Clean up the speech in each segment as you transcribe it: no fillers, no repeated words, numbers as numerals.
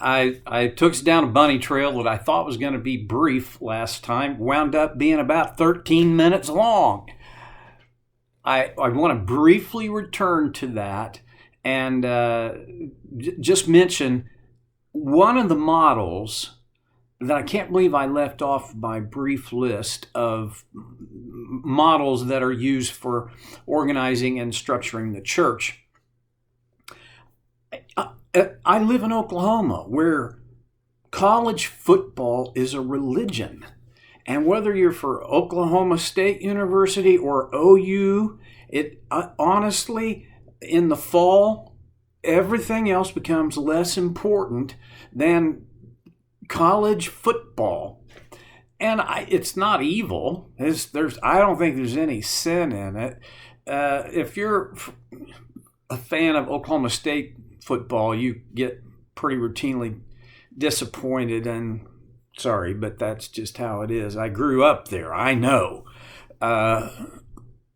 I took us down a bunny trail that I thought was going to be brief last time, wound up being about 13 minutes long. I want to briefly return to that and just mention one of the models that I can't believe I left off my brief list of models that are used for organizing and structuring the church. I live in Oklahoma, where college football is a religion. And whether you're for Oklahoma State University or OU, honestly, in the fall, everything else becomes less important than college football. And it's not evil. I don't think there's any sin in it. If you're a fan of Oklahoma State football, you get pretty routinely disappointed, and sorry, but that's just how it is. I grew up there. I know. And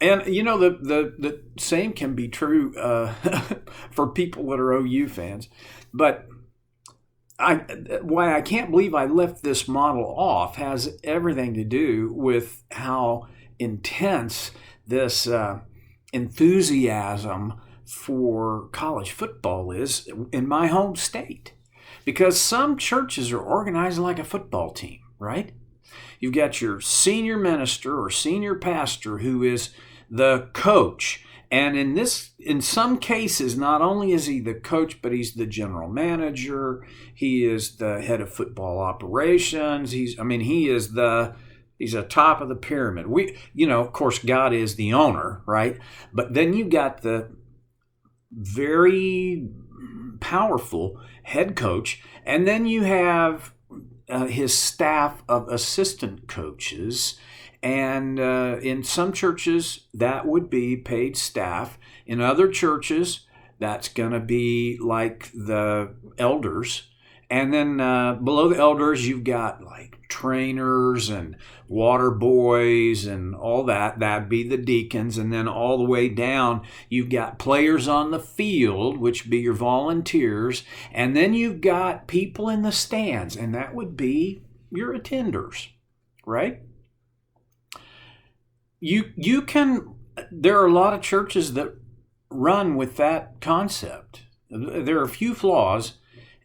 the same can be true for people that are OU fans. But why I can't believe I left this model off has everything to do with how intense this enthusiasm for college football is in my home state. Because some churches are organized like a football team, right? You've got your senior minister or senior pastor who is the coach. And in some cases, not only is he the coach, but he's the general manager. He is the head of football operations. He's a top of the pyramid. Of course, God is the owner, right? But then you got the very powerful head coach, and then you have his staff of assistant coaches. And in some churches, that would be paid staff. In other churches, that's going to be like the elders. And then below the elders, you've got like trainers and water boys and all that. That'd be the deacons. And then all the way down, you've got players on the field, which be your volunteers. And then you've got people in the stands, and that would be your attenders, right? There are a lot of churches that run with that concept. There are a few flaws,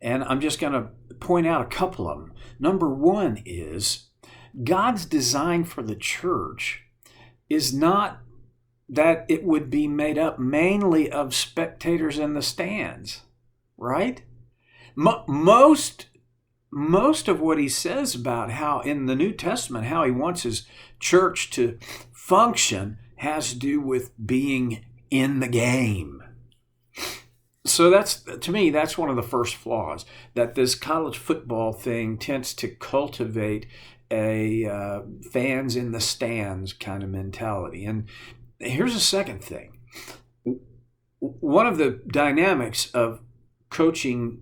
and I'm just going to point out a couple of them. Number one is God's design for the church is not that it would be made up mainly of spectators in the stands, right? Most of what he says about how in the New Testament, how he wants his church to function has to do with being in the game. So to me, that's one of the first flaws, that this college football thing tends to cultivate a fans in the stands kind of mentality. And here's a second thing. One of the dynamics of coaching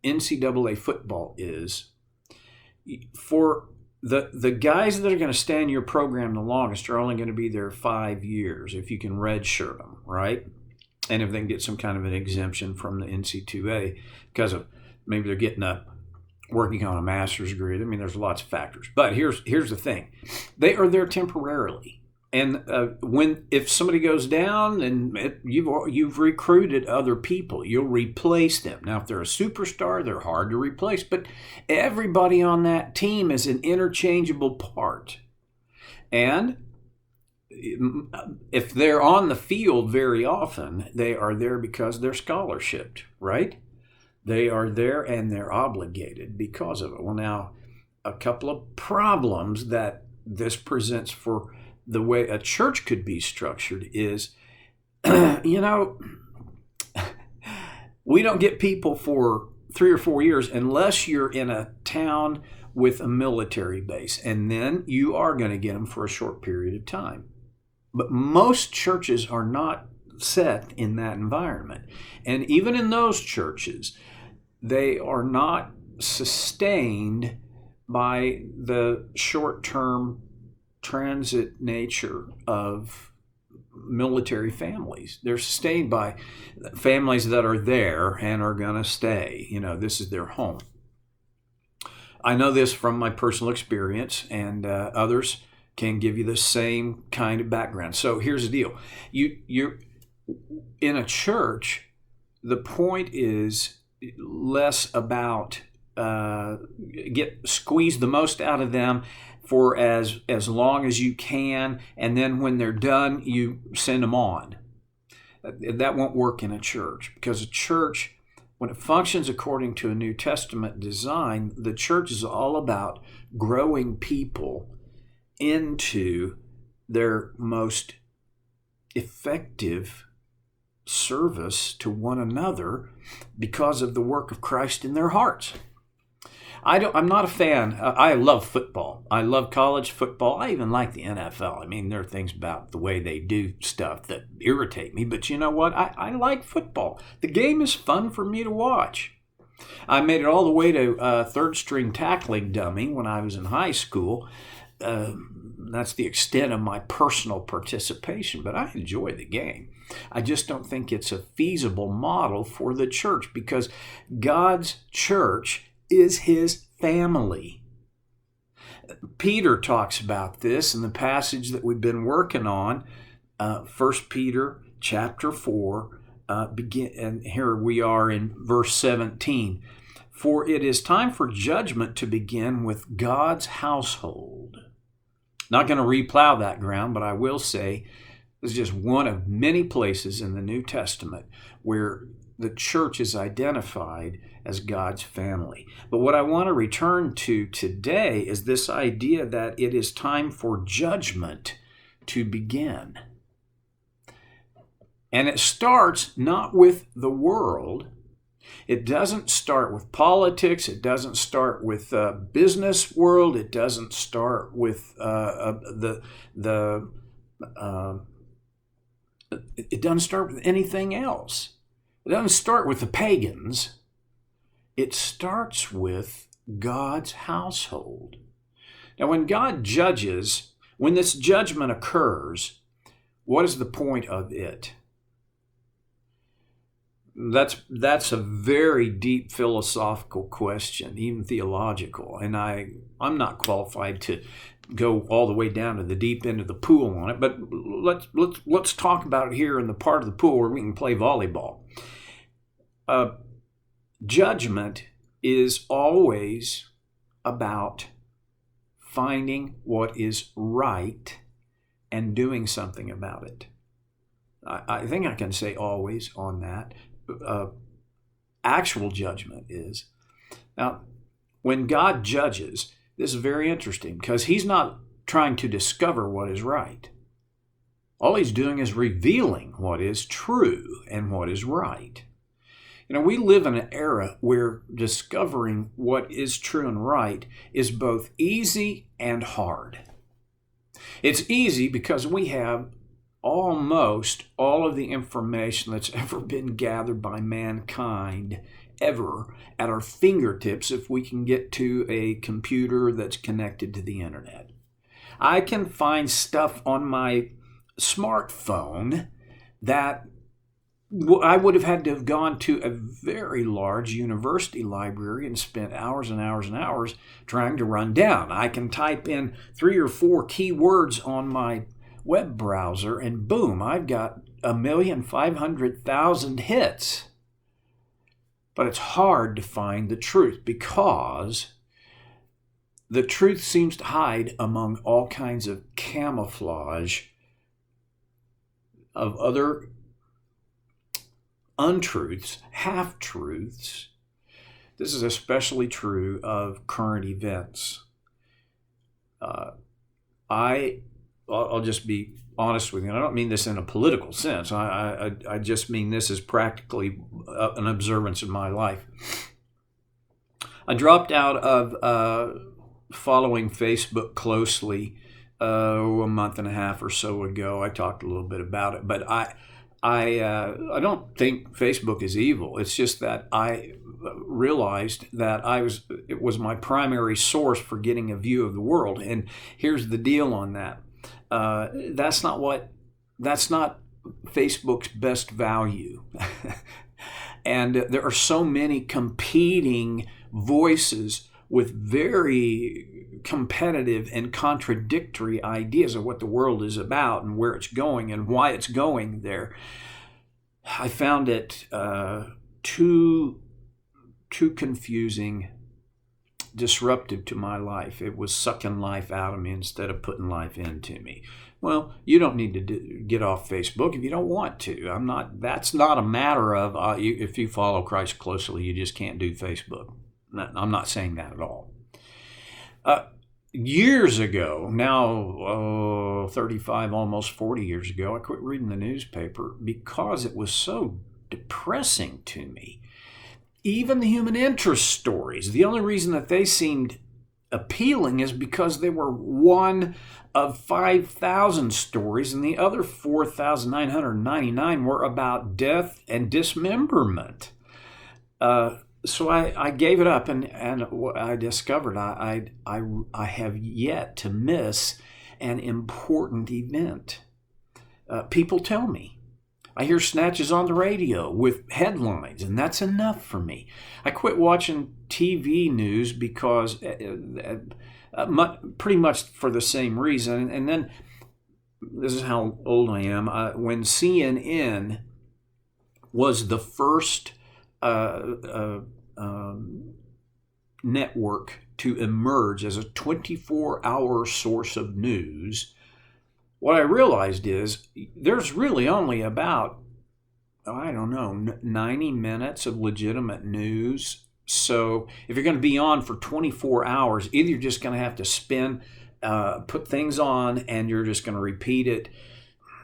NCAA football is for the guys that are going to stay in your program the longest are only going to be there 5 years if you can redshirt them, right? And if they can get some kind of an exemption from the NC2A because of maybe they're working on a master's degree. I mean, there's lots of factors. But here's the thing. They are there temporarily. And if somebody goes down and you've recruited other people, you'll replace them. Now, if they're a superstar, they're hard to replace. But everybody on that team is an interchangeable part. And if they're on the field very often, they are there because they're scholarshiped, right? They are there and they're obligated because of it. Well, now, a couple of problems that this presents for the way a church could be structured is, we don't get people for 3 or 4 years unless you're in a town with a military base. And then you are going to get them for a short period of time. But most churches are not set in that environment. And even in those churches, they are not sustained by the short-term transit nature of military families. They're sustained by families that are there and are going to stay. This is their home. I know this from my personal experience, and others can give you the same kind of background. So here's the deal. You're in a church, the point is less about squeeze the most out of them for as long as you can, and then when they're done, you send them on. That won't work in a church, because a church, when it functions according to a New Testament design, the church is all about growing people into their most effective service to one another because of the work of Christ in their hearts. I'm not a fan. I love football. I love college football. I even like the NFL. I mean, there are things about the way they do stuff that irritate me, but you know what? I like football. The game is fun for me to watch. I made it all the way to third-string tackling dummy when I was in high school. That's the extent of my personal participation, but I enjoy the game. I just don't think it's a feasible model for the church, because God's church is his family. Peter talks about this in the passage that we've been working on, 1 Peter chapter 4, and here we are in verse 17. For it is time for judgment to begin with God's household. Not going to replow that ground, but I will say this is just one of many places in the New Testament where the church is identified as God's family. But what I want to return to today is this idea that it is time for judgment to begin. And it starts not with the world. It doesn't start with politics. It doesn't start with business world. It doesn't start with it doesn't start with anything else. It doesn't start with the pagans. It starts with God's household. Now, when God judges, when this judgment occurs, what is the point of it? That's a very deep philosophical question, even theological, and I'm not qualified to go all the way down to the deep end of the pool on it. But let's talk about it here in the part of the pool where we can play volleyball. Judgment is always about finding what is right and doing something about it. I think I can say always on that. Actual judgment is. Now, when God judges, this is very interesting because he's not trying to discover what is right. All he's doing is revealing what is true and what is right. We live in an era where discovering what is true and right is both easy and hard. It's easy because we have almost all of the information that's ever been gathered by mankind ever at our fingertips if we can get to a computer that's connected to the internet. I can find stuff on my smartphone that I would have had to have gone to a very large university library and spent hours and hours and hours trying to run down. I can type in 3 or 4 keywords on my web browser and boom, I've got 1,500,000 hits. But it's hard to find the truth because the truth seems to hide among all kinds of camouflage of other untruths, half-truths. This is especially true of current events. I'll just be honest with you. I don't mean this in a political sense. I just mean this is practically an observance in my life. I dropped out of following Facebook closely a month and a half or so ago. I talked a little bit about it, but I don't think Facebook is evil. It's just that I realized that it was my primary source for getting a view of the world. And here's the deal on that. That's not what that's not Facebook's best value. And there are so many competing voices with very competitive and contradictory ideas of what the world is about and where it's going and why it's going there. I found it too confusing, disruptive to my life. It was sucking life out of me instead of putting life into me. Well, you don't need to get off Facebook if you don't want to. That's not a matter of if you follow Christ closely, you just can't do Facebook. I'm not saying that at all. Years ago, now 35, almost 40 years ago, I quit reading the newspaper because it was so depressing to me. Even the human interest stories, the only reason that they seemed appealing is because they were one of 5,000 stories, and the other 4,999 were about death and dismemberment. So I gave it up, and I discovered I have yet to miss an important event. People tell me. I hear snatches on the radio with headlines, and that's enough for me. I quit watching TV news because pretty much for the same reason. And then, this is how old I am, when CNN was the first network to emerge as a 24-hour source of news, what I realized is there's really only about, 90 minutes of legitimate news. So if you're going to be on for 24 hours, either you're just going to have to put things on and you're just going to repeat it,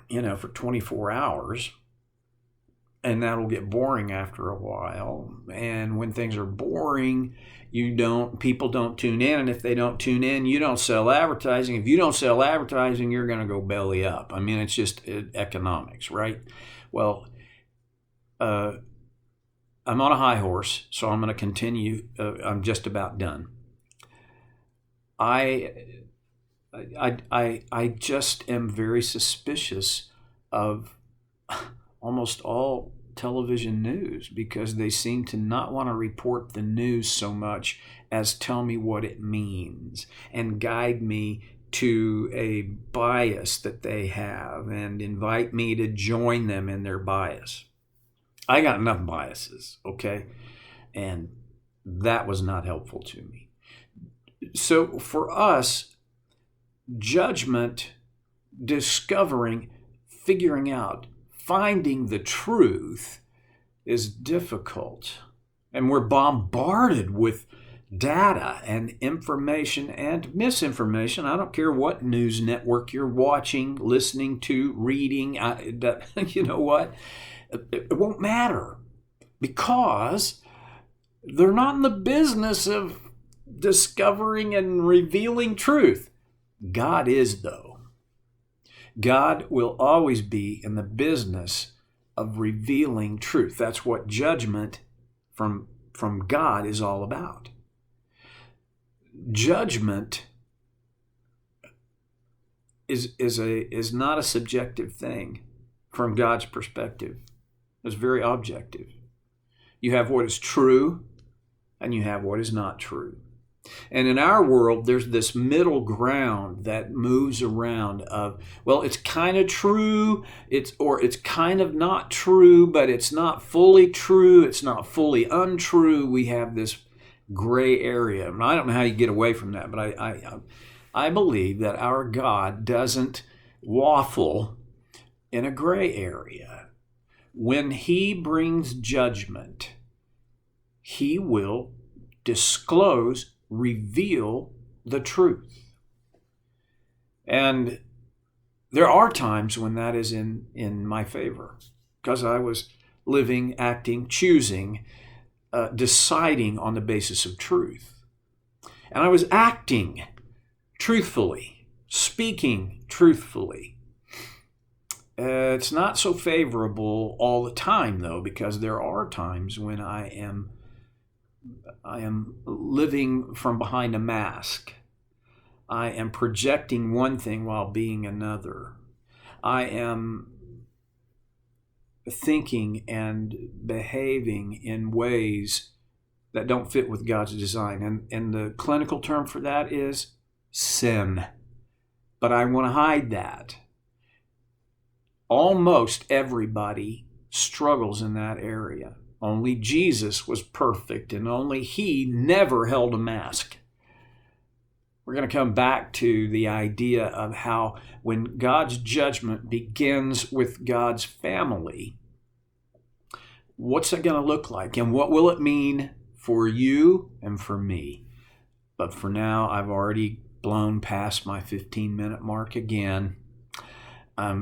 for 24 hours. And that'll get boring after a while. And when things are boring, people don't tune in. And if they don't tune in, you don't sell advertising. If you don't sell advertising, you're going to go belly up. I mean, it's just economics, right? Well, I'm on a high horse, so I'm going to continue. I'm just about done. I just am very suspicious of almost all television news because they seem to not want to report the news so much as tell me what it means and guide me to a bias that they have and invite me to join them in their bias. I got enough biases, okay? And that was not helpful to me. So for us, judgment, discovering, figuring out, finding the truth is difficult. And we're bombarded with data and information and misinformation. I don't care what news network you're watching, listening to, reading. You know what? It won't matter because they're not in the business of discovering and revealing truth. God is, though. God will always be in the business of revealing truth. That's what judgment from God is all about. Judgment is not a subjective thing from God's perspective. It's very objective. You have what is true and you have what is not true. And in our world, there's this middle ground that moves around of, well, it's kind of true, it's kind of not true, but it's not fully true, it's not fully untrue. We have this gray area. And I don't know how you get away from that, but I believe that our God doesn't waffle in a gray area. When He brings judgment, He will disclose, reveal the truth. And there are times when that is in my favor because I was living, acting, choosing, deciding on the basis of truth. And I was acting truthfully, speaking truthfully. It's not so favorable all the time, though, because there are times when I am living from behind a mask. I am projecting one thing while being another. I am thinking and behaving in ways that don't fit with God's design. And the clinical term for that is sin. But I want to hide that. Almost everybody struggles in that area. Only Jesus was perfect, and only he never held a mask. We're going to come back to the idea of how when God's judgment begins with God's family, what's it going to look like? And what will it mean for you and for me? But for now, I've already blown past my 15-minute mark again. I'm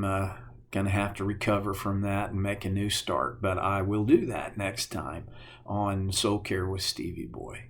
going to have to recover from that and make a new start. But I will do that next time on Soul Care with Stevie Boy.